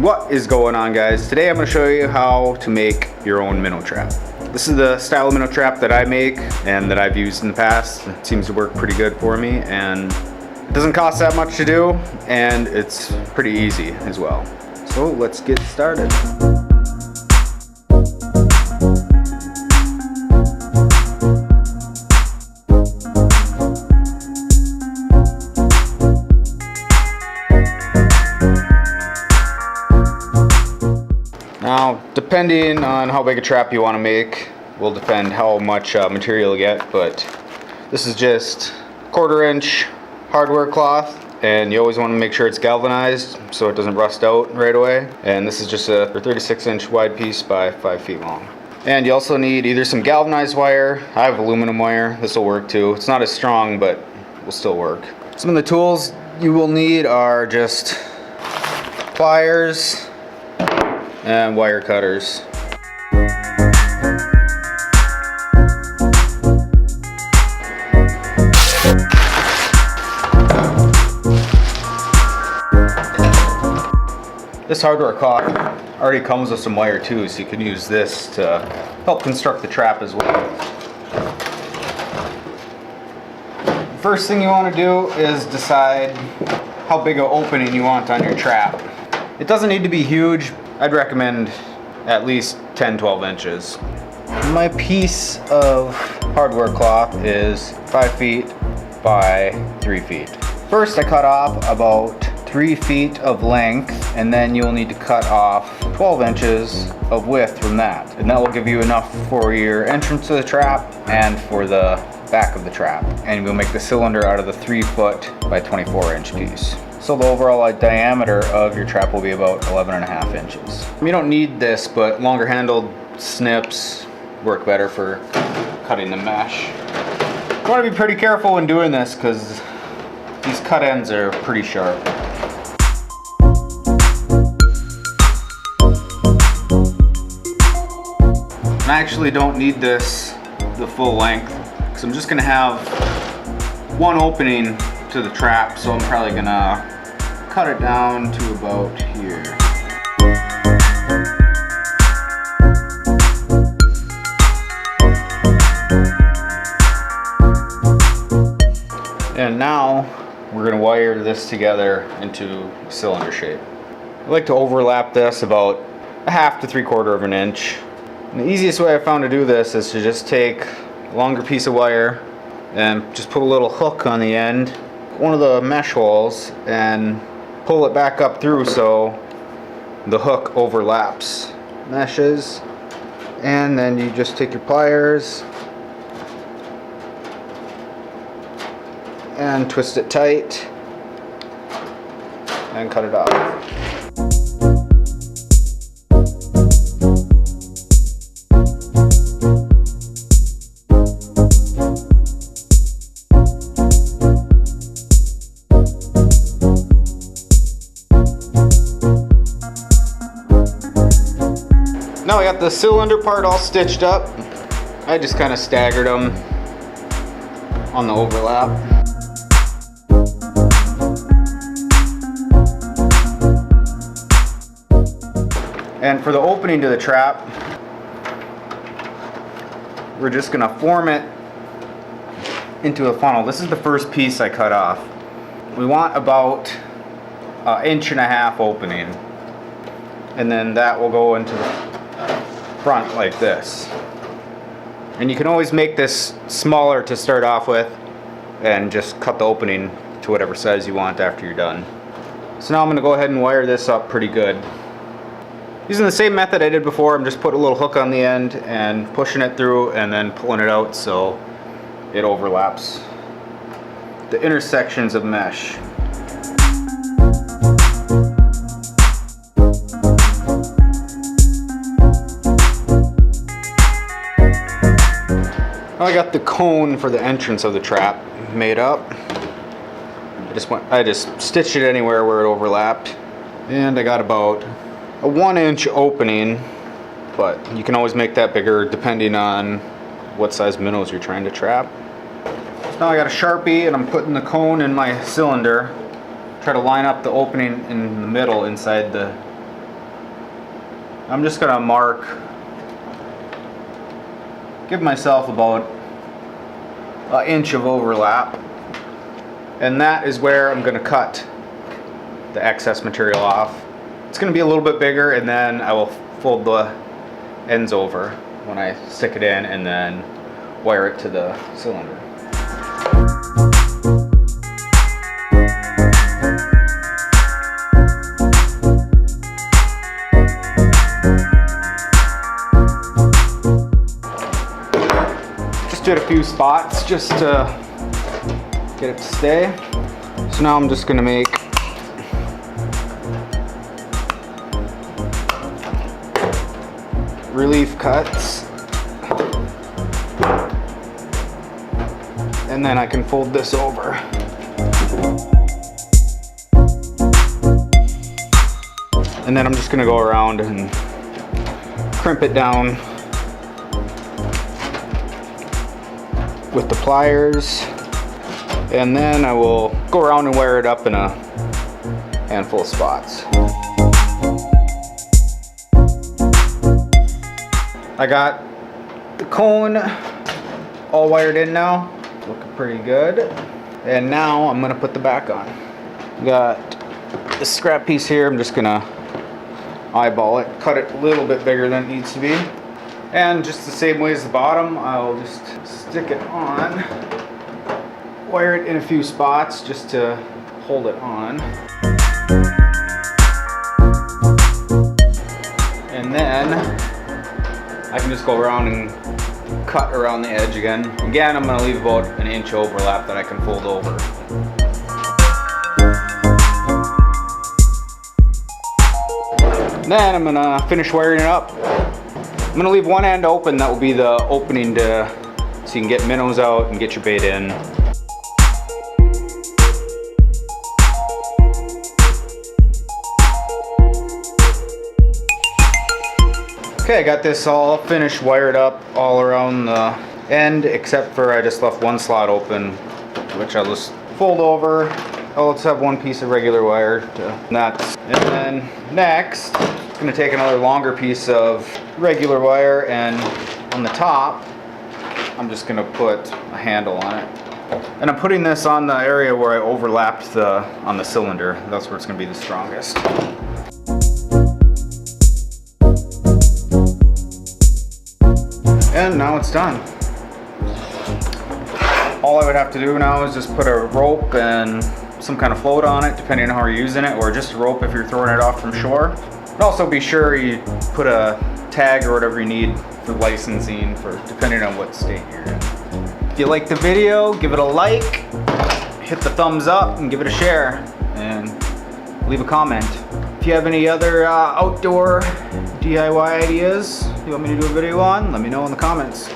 What is going on, guys? Today I'm going to show you how to make your own minnow trap. This is the style of minnow trap that I make and that I've used in the past. It seems to work pretty good for me, and it doesn't cost that much to do, and it's pretty easy as well. So let's get started. Now, depending on how big a trap you want to make, will depend how much material you get, but this is just 1/4 inch hardware cloth, and you always want to make sure it's galvanized so it doesn't rust out right away. And this is just a 36 inch wide piece by 5 feet long. And you also need either some galvanized wire. I have aluminum wire. This will work too. It's not as strong, but will still work. Some of the tools you will need are just pliers and wire cutters. This hardware cloth already comes with some wire too, so you can use this to help construct the trap as well. First thing you want to do is decide how big an opening you want on your trap. It doesn't need to be huge. I'd recommend at least 10-12 inches. My piece of hardware cloth is 5 feet by 3 feet. First, I cut off about 3 feet of length, and then you'll need to cut off 12 inches of width from that. And that will give you enough for your entrance to the trap and for the back of the trap. And we'll make the cylinder out of the 3 foot by 24 inch piece. So the overall diameter of your trap will be about 11.5 inches. You don't need this, but longer handled snips work better for cutting the mesh. You want to be pretty careful when doing this because these cut ends are pretty sharp. I actually don't need this the full length because I'm just going to have one opening to the trap, so I'm probably going to cut it down to about here. And now we're going to wire this together into cylinder shape. I like to overlap this about 1/2 to 3/4 of an inch. And the easiest way I found to do this is to just take a longer piece of wire and just put a little hook on the end, one of the mesh holes, and pull it back up through so the hook overlaps meshes. And then you just take your pliers and twist it tight and cut it off. Now I got the cylinder part all stitched up. I just kind of staggered them on the overlap. And for the opening to the trap, we're just going to form it into a funnel. This is the first piece I cut off. We want about 1.5 inch opening, and then that will go into the front like this. And you can always make this smaller to start off with and just cut the opening to whatever size you want after you're done. So now I'm going to go ahead and wire this up pretty good. Using the same method I did before, I'm just putting a little hook on the end and pushing it through and then pulling it out so it overlaps the intersections of mesh. I got the cone for the entrance of the trap made up. I just stitched it anywhere where it overlapped, and I got about a 1 inch opening, but you can always make that bigger depending on what size minnows you're trying to trap. So now I got a Sharpie and I'm putting the cone in my cylinder. Try to line up the opening in the middle inside the I'm just gonna mark, give myself about an inch of overlap, and that is where I'm gonna cut the excess material off. It's gonna be a little bit bigger, and then I will fold the ends over when I stick it in and then wire it to the cylinder. Just did a few spots just to get it to stay. So now I'm just gonna make relief cuts, and then I can fold this over. And then I'm just gonna go around and crimp it down with the pliers, and then I will go around and wire it up in a handful of spots. I got the cone all wired in now, looking pretty good. And now I'm gonna put the back on. Got this scrap piece here, I'm just gonna eyeball it, cut it a little bit bigger than it needs to be. And just the same way as the bottom, I'll just stick it on, wire it in a few spots just to hold it on. And then I can just go around and cut around the edge again. Again, I'm gonna leave about an inch overlap that I can fold over. Then I'm gonna finish wiring it up. I'm gonna leave one end open, that will be the opening so you can get minnows out and get your bait in. Okay, I got this all finished, wired up all around the end, except for I just left one slot open, which I'll just fold over. I'll just have one piece of regular wire to nuts. And then next, I'm gonna take another longer piece of regular wire, and on the top, I'm just gonna put a handle on it. And I'm putting this on the area where I overlapped on the cylinder. That's where it's gonna be the strongest. And now it's done. All I would have to do now is just put a rope and some kind of float on it, depending on how you're using it, or just a rope if you're throwing it off from shore. And also be sure you put a tag or whatever you need for licensing, depending on what state you're in. If you like the video, give it a like, hit the thumbs up, and give it a share, and leave a comment. If you have any other outdoor DIY ideas you want me to do a video on, let me know in the comments.